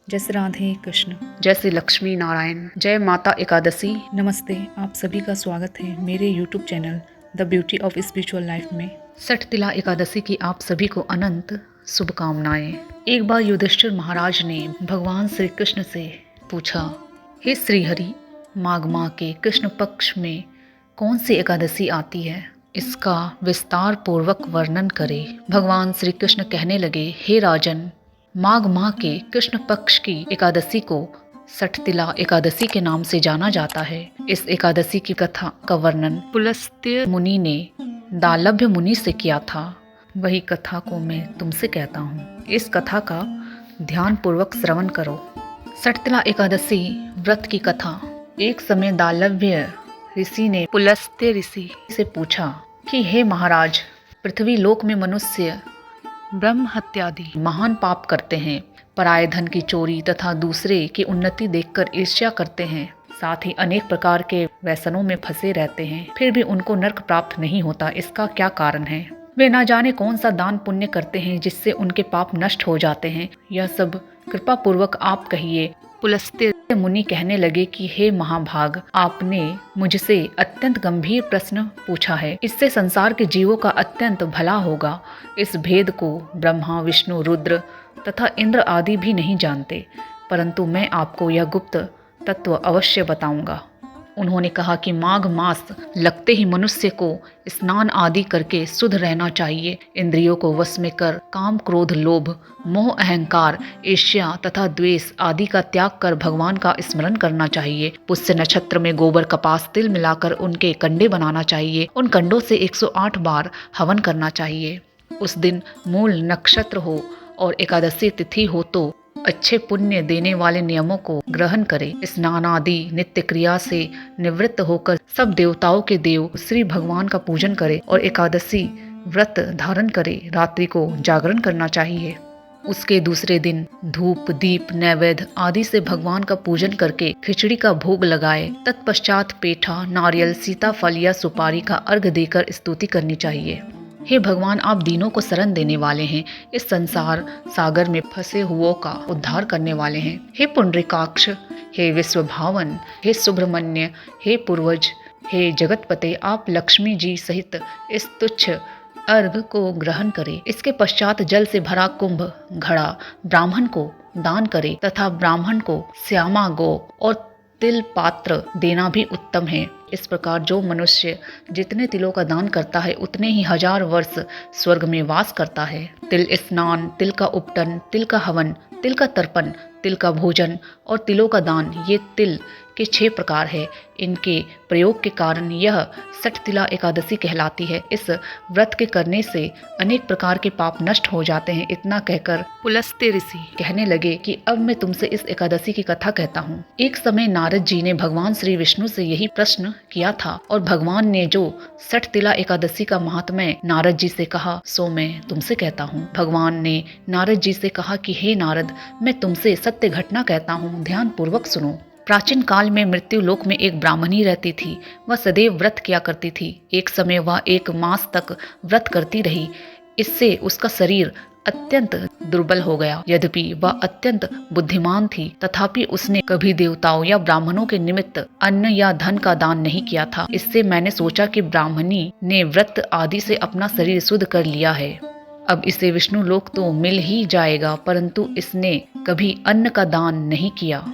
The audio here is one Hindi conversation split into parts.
जय श्री राधे कृष्ण। जय श्री लक्ष्मी नारायण। जय माता एकादशी। नमस्ते, आप सभी का स्वागत है मेरे YouTube channel the beauty of spiritual life में। सठतिला एकादशी की आप सभी को अनंत शुभकामनाएं। एक बार युधिष्ठिर महाराज ने भगवान श्री कृष्ण से पूछा, हे श्री हरि, माघ माह के कृष्ण पक्ष में कौन सी एकादशी आती है, इसका विस्तार पूर्वक वर्णन करे। भगवान श्री कृष्ण कहने लगे, हे राजन, माघ माह के कृष्ण पक्ष की एकादशी को सठतिला एकादशी के नाम से जाना जाता है। इस एकादशी की कथा का वर्णन पुलस्त्य मुनि ने दालभ्य मुनि से किया था। वही कथा को मैं तुमसे कहता हूँ। इस कथा का ध्यान पूर्वक श्रवण करो। सठतिला एकादशी व्रत की कथा। एक समय दालभ्य ऋषि ने पुलस्त्य ऋषि से पूछा कि हे महाराज, पृथ्वी लोक में मनुष्य ब्रह्म हत्यादि महान पाप करते हैं, पराये धन की चोरी तथा दूसरे की उन्नति देखकर ईर्ष्या करते हैं, साथ ही अनेक प्रकार के व्यसनों में फंसे रहते हैं, फिर भी उनको नरक प्राप्त नहीं होता। इसका क्या कारण है? वे ना जाने कौन सा दान पुण्य करते हैं जिससे उनके पाप नष्ट हो जाते हैं। यह सब कृपा पूर्वक आप कहिए। पुलस्त्य मुनि कहने लगे कि हे महाभाग, आपने मुझसे अत्यंत गंभीर प्रश्न पूछा है। इससे संसार के जीवों का अत्यंत भला होगा। इस भेद को ब्रह्मा, विष्णु, रुद्र तथा इंद्र आदि भी नहीं जानते, परंतु मैं आपको यह गुप्त तत्व अवश्य बताऊंगा। उन्होंने कहा कि माघ मास लगते ही मनुष्य को स्नान आदि करके शुद्ध रहना चाहिए। इंद्रियों को वश में कर काम, क्रोध, लोभ, मोह, अहंकार, ईर्ष्या तथा द्वेष आदि का त्याग कर भगवान का स्मरण करना चाहिए। पुष्य नक्षत्र में गोबर, कपास, तिल मिलाकर उनके कंडे बनाना चाहिए। उन कंडों से 108 बार हवन करना चाहिए। उस दिन मूल नक्षत्र हो और एकादशी तिथि हो तो अच्छे पुण्य देने वाले नियमों को ग्रहण करें। स्नान आदि नित्य क्रिया से निवृत्त होकर सब देवताओं के देव श्री भगवान का पूजन करें और एकादशी व्रत धारण करें। रात्रि को जागरण करना चाहिए। उसके दूसरे दिन धूप, दीप, नैवेद्य आदि से भगवान का पूजन करके खिचड़ी का भोग लगाए। तत्पश्चात पेठा, नारियल, सीताफल या सुपारी का अर्घ देकर स्तुति करनी चाहिए। हे भगवान, आप दीनों को शरण देने वाले हैं, इस संसार सागर में फंसे हुओं का उद्धार करने वाले हैं। हे पुंडरीकाक्ष, हे विश्वभावन, हे सुब्रमण्य, हे पूर्वज, हे जगतपते, आप लक्ष्मी जी सहित इस तुच्छ अर्घ को ग्रहण करें। इसके पश्चात जल से भरा कुंभ घड़ा ब्राह्मण को दान करें तथा ब्राह्मण को श्यामा गौ और तिल पात्र देना भी उत्तम है। इस प्रकार जो मनुष्य जितने तिलों का दान करता है उतने ही 1000 वर्ष स्वर्ग में वास करता है। तिल स्नान, तिल का उपटन, तिल का हवन, तिल का तर्पण, तिल का भोजन और तिलों का दान, ये तिल के 6 प्रकार है। इनके प्रयोग के कारण यह सठतिला एकादशी कहलाती है। इस व्रत के करने से अनेक प्रकार के पाप नष्ट हो जाते हैं। इतना कहकर पुलस्त्य ऋषि कहने लगे कि अब मैं तुमसे इस एकादशी की कथा कहता हूँ। एक समय नारद जी ने भगवान श्री विष्णु से यही प्रश्न किया था और भगवान ने जो सठतिला एकादशी का महात्म्य नारद जी से कहा सो मैं तुमसे कहता हूँ। भगवान ने नारद जी से कहा कि हे नारद, मैं तुमसे सत्य घटना कहता हूँ, ध्यान पूर्वक सुनो। प्राचीन काल में मृत्यु लोक में एक ब्राह्मणी रहती थी। वह सदैव व्रत किया करती थी। एक समय वह 1 मास तक व्रत करती रही। इससे उसका शरीर अत्यंत दुर्बल हो गया। यद्यपि वह अत्यंत बुद्धिमान थी, तथापि उसने कभी देवताओं या ब्राह्मणों के निमित्त अन्न या धन का दान नहीं किया था। इससे मैंने सोचा कि ब्राह्मणी ने व्रत आदि से अपना शरीर शुद्ध कर लिया है, अब इसे विष्णु लोक तो मिल ही जाएगा, परंतु इसने कभी अन्न का दान नहीं किया,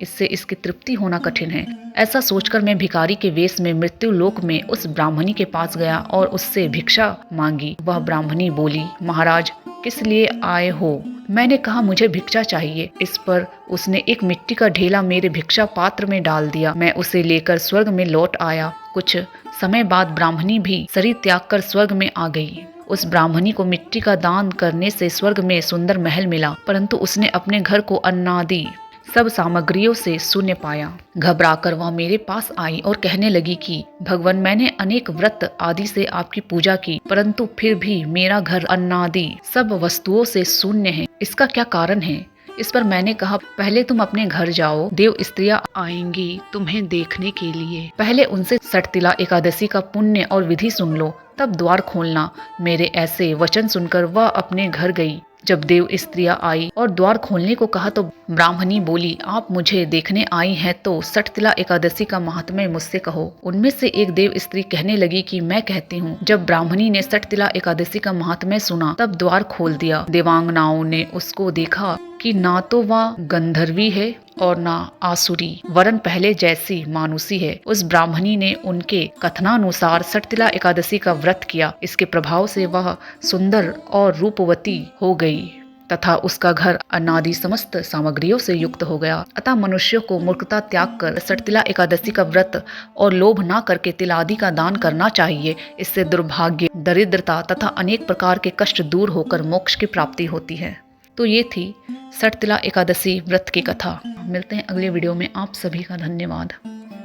इससे इसकी तृप्ति होना कठिन है। ऐसा सोचकर मैं भिखारी के वेश में मृत्यु लोक में उस ब्राह्मणी के पास गया और उससे भिक्षा मांगी। वह ब्राह्मणी बोली, महाराज, किस लिए आए हो? मैंने कहा, मुझे भिक्षा चाहिए। इस पर उसने एक मिट्टी का ढेला मेरे भिक्षा पात्र में डाल दिया। मैं उसे लेकर स्वर्ग में लौट आया। कुछ समय बाद ब्राह्मणी भी शरीर त्याग कर स्वर्ग में आ गई। उस ब्राह्मणी को मिट्टी का दान करने से स्वर्ग में सुंदर महल मिला, परंतु उसने अपने घर को अन्नादि सब सामग्रियों से शून्य पाया। घबराकर वह मेरे पास आई और कहने लगी कि भगवान, मैंने अनेक व्रत आदि से आपकी पूजा की, परंतु फिर भी मेरा घर अन्नादि सब वस्तुओं से शून्य है। इसका क्या कारण है? इस पर मैंने कहा, पहले तुम अपने घर जाओ, देव स्त्रियां आएंगी तुम्हें देखने के लिए। पहले उनसे सठतिला एकादशी का पुण्य और विधि सुन लो, तब द्वार खोलना। मेरे ऐसे वचन सुनकर वह अपने घर गई। जब देव स्त्रियां आई और द्वार खोलने को कहा तो ब्राह्मणी बोली, आप मुझे देखने आई हैं तो सठतिला एकादशी का महात्म्य मुझसे कहो। उनमें से एक देव स्त्री कहने लगी कि मैं कहती हूँ। जब ब्राह्मणी ने सठतिला एकादशी का महात्म्य सुना तब द्वार खोल दिया। देवांगनाओं ने उसको देखा कि ना तो वह गंधर्वी है और ना आसुरी, वरन पहले जैसी मानुसी है। उस ब्राह्मणी ने उनके कथनानुसार सठतिला एकादशी का व्रत किया। इसके प्रभाव से वह सुंदर और रूपवती हो गई तथा उसका घर अनादि समस्त सामग्रियों से युक्त हो गया। अतः मनुष्यों को मूर्खता त्याग कर सठतिला एकादशी का व्रत और लोभ न करके तिल आदि का दान करना चाहिए। इससे दुर्भाग्य, दरिद्रता तथा अनेक प्रकार के कष्ट दूर होकर मोक्ष की प्राप्ति होती है। तो ये थी सठतिला एकादशी व्रत की कथा। मिलते हैं अगले वीडियो में। आप सभी का धन्यवाद।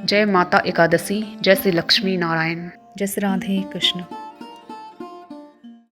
जय माता एकादशी, जय श्री लक्ष्मी नारायण। जय श्री राधे कृष्ण।